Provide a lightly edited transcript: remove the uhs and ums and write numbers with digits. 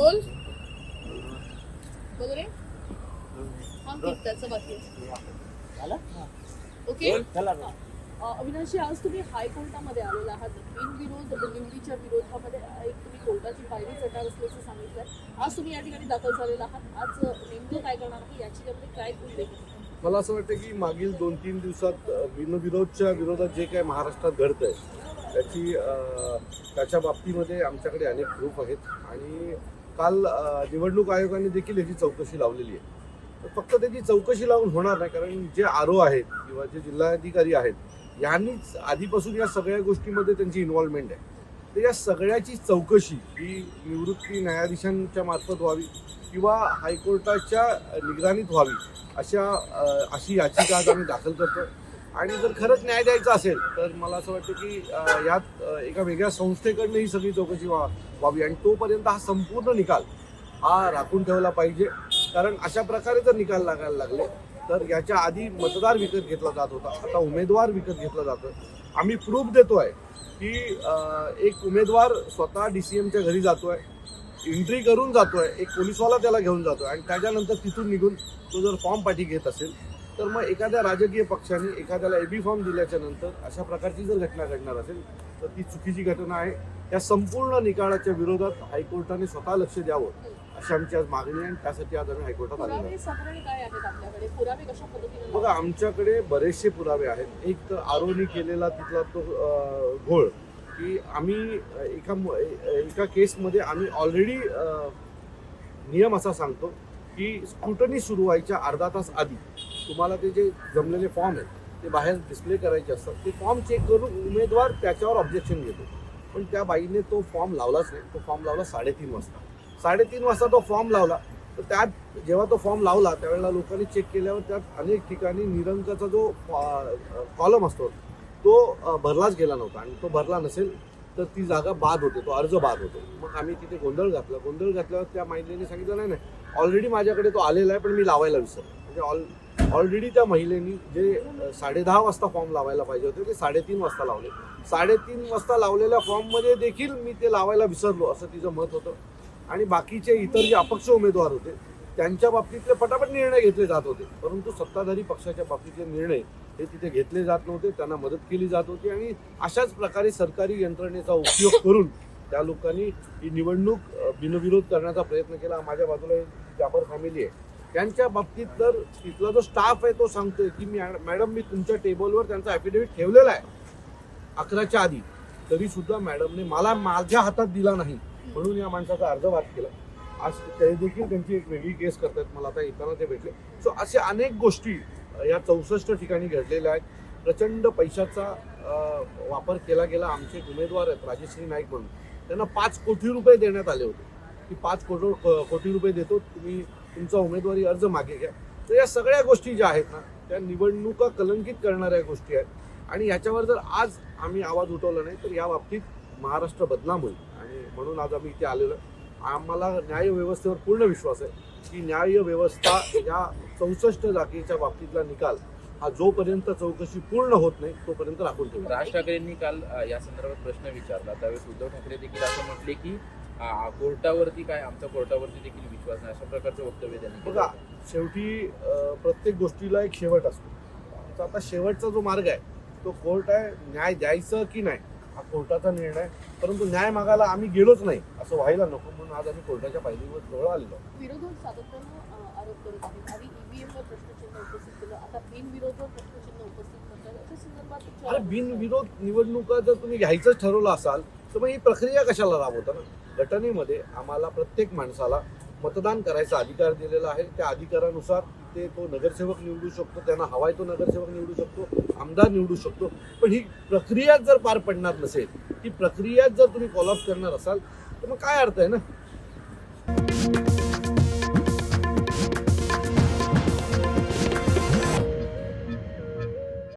Role बोल रे. त्याचं बाकी ओके. अविनाशी, आज तुम्ही हायकोर्टामध्ये आलेला आहात. बिनविरोध निवडीच्या विरोधामध्ये एक तुम्ही कोर्टाची पायरी चढणार असल्याचं सांगितलं. आज तुम्ही या ठिकाणी दाखल झालेला आहात. आज नेमकं काय करणार आहे याच्यामध्ये काय उल्लेख? मला असं वाटतं की मागील 2-3 दिवसात बिनविरोधच्या विरोधात जे काय महाराष्ट्रात घडतंय त्याच्या बाबतीमध्ये आमच्याकडे अनेक प्रूफ आहेत. आणि काल निवडणूक आयोगाने देखील याची चौकशी लावलेली आहे. फक्त त्याची चौकशी लावून होणार नाही, कारण जे आरओ आहेत किंवा जे जिल्हाधिकारी आहेत यांनीच आधीपासून या सगळ्या गोष्टीमध्ये त्यांची इन्व्हॉल्वमेंट आहे. तर या सगळ्याची चौकशी ही निवृत्ती न्यायाधीशांच्या मार्फत व्हावी किंवा हायकोर्टाच्या निगराणीत व्हावी अशी याचिका आज आम्ही दाखल करतो. आणि जर खरंच न्याय द्यायचा असेल तर मला असं वाटतं की यात एका वेगळ्या संस्थेकडनं ही सगळी चौकशी व्हावी आणि तोपर्यंत हा संपूर्ण निकाल हा राखून ठेवला पाहिजे. कारण अशा प्रकारे जर निकाल लागायला लागले तर याच्या आधी मतदार विकत घेतला जात होता, आता उमेदवार विकत घेतला जातो. आम्ही प्रूफ देतोय की एक उमेदवार स्वतः DCMच्या घरी जातोय, एंट्री करून जातोय, एक पोलिसवाला त्याला घेऊन जातोय आणि त्याच्यानंतर तिथून निघून तो जर फॉर्म पाठी घेत असेल तर मग एखाद्या राजकीय पक्षाने एखाद्याला AB फॉर्म दिल्याच्या नंतर अशा प्रकारची जर घटना घडणार असेल तर ती चुकीची घटना आहे. या संपूर्ण निकालाच्या विरोधात हायकोर्टाने स्वतः लक्ष द्यावं अशी आमची आज मागणी आहे आणि त्यासाठी आज आम्ही हायकोर्टात आलेलो आहोत. बघा, आमच्याकडे बरेचसे पुरावे आहेत. एक तर आरोनी केलेला तिथला तो घोळ की आम्ही एका केसमध्ये आम्ही ऑलरेडी नियम असा सांगतो की स्क्रुटनी सुरू व्हायच्या अर्धा तास आधी तुम्हाला ते जे जमलेले फॉर्म आहेत ते बाहेर डिस्प्ले करायचे असतात. ते फॉर्म चेक करून उमेदवार त्याच्यावर ऑब्जेक्शन घेतो. पण त्या बाईने तो फॉर्म लावलाच नाही. तो फॉर्म लावला 3:30 वाजता. 3:30 वाजता तो फॉर्म लावला. तर त्यात जेव्हा तो फॉर्म लावला त्यावेळेला लोकांनी चेक केल्यावर त्यात अनेक ठिकाणी निरंकाचा जो कॉलम असतो तो भरलाच गेला नव्हता आणि तो भरला नसेल तर ती जागा बाद होते, तो अर्ज बाद होतो. मग आम्ही तिथे गोंधळ घातल्यावर त्या महिलेने सांगितलं नाही ऑलरेडी माझ्याकडे तो आलेला आहे पण मी लावायला विसरलो. म्हणजे ऑलरेडी त्या महिलेनी जे 10:30 वाजता फॉर्म लावायला पाहिजे होते ते 3:30 वाजता लावले. 3:30 वाजता लावलेल्या फॉर्ममध्ये देखील मी ते लावायला विसरलो असं तिचं मत होतं. आणि बाकीचे इतर जे अपक्ष उमेदवार होते त्यांच्या बाबतीतले पटापट निर्णय घेतले जात होते, परंतु सत्ताधारी पक्षाच्या बाबतीतले निर्णय हे तिथे घेतले जात नव्हते. त्यांना मदत केली जात होती आणि अशाच प्रकारे सरकारी यंत्रणेचा उपयोग करून त्या लोकांनी ही निवडणूक बिनविरोध करण्याचा प्रयत्न केला. माझ्या बाजूला जाबर फॅमिली आहे, त्यांच्या बाबतीत तर तिथला जो स्टाफ आहे तो सांगतोय की मॅडम मी तुमच्या टेबलवर त्यांचा ॲफिडेव्हिट ठेवलेला आहे 11च्या आधी, तरी सुद्धा मॅडमने मला माझ्या हातात दिला नाही म्हणून या माणसाचा अर्ज बाद केला. आज ते देखील त्यांची एक वेगळी केस करतात. मला आता येताना ते भेटले. सो असे अनेक गोष्टी या 64 ठिकाणी घडलेल्या आहेत. प्रचंड पैशाचा वापर केला गेला. आमचे उमेदवार आहेत राजेश्री नाईक म्हणून, त्यांना 5 कोटी रुपये देण्यात आले होते की 5 कोटी रुपये देतो, तुम्ही तुमचा उमेदवारी अर्ज मागे घ्या. तर या सगळ्या गोष्टी ज्या आहेत ना त्या निवडणुका कलंकित करणाऱ्या गोष्टी आहेत आणि ह्याच्यावर जर आज आम्ही आवाज उठवला नाही तर या बाबतीत महाराष्ट्र बदनाम होईल. आणि म्हणून आज आम्ही इथे आलेलो. आम्हाला न्यायव्यवस्थेवर पूर्ण विश्वास आहे की न्यायव्यवस्था या 64 जागेच्या बाबतीतला निकाल हा जोपर्यंत चौकशी पूर्ण होत नाही तोपर्यंत राखून ठेवू. राज ठाकरेंनी काल या संदर्भात प्रश्न विचारला, त्यावेळेस उद्धव ठाकरे देखील असं म्हटले की कोर्टावरती काय आमचा कोर्टावरती देखील विश्वास नाही, अशा प्रकारचं वक्तव्य त्यांनी. बघा, शेवटी प्रत्येक गोष्टीला एक शेवट असतो. आता शेवटचा जो मार्ग आहे तो कोर्ट आहे. न्याय द्यायचं की नाही हा कोर्टाचा निर्णय आहे, परंतु न्याय मागायला आम्ही गेलोच नाही असं व्हायला नको म्हणून आज आम्ही कोर्टाच्या पायरीवर जवळ आलेलो. विरोधक सातत्यानं आरोप करत आहेत. आधी EVMवर प्रश्नचिन्ह उपस्थित केलं, आता बिनविरोधवर प्रश्नचिन्ह उपस्थित करतात. याच्या संदर्भात अरे बिनविरोध निवडणुका जर तुम्ही घ्यायचंच ठरवलं असाल तर मग ही प्रक्रिया कशाला राबवता ना. घटनेमध्ये आम्हाला प्रत्येक माणसाला मतदान करायचा अधिकार दिलेला आहे. त्या अधिकारानुसार ते तो नगरसेवक निवडू शकतो, त्यांना हवाय तो नगरसेवक निवडू शकतो, आमदार निवडू शकतो. पण ही प्रक्रिया जर पार पडणार नसेल, ती प्रक्रिया जर तुम्ही फॉलोअप करणार असाल तर मग काय अर्थ आहे ना.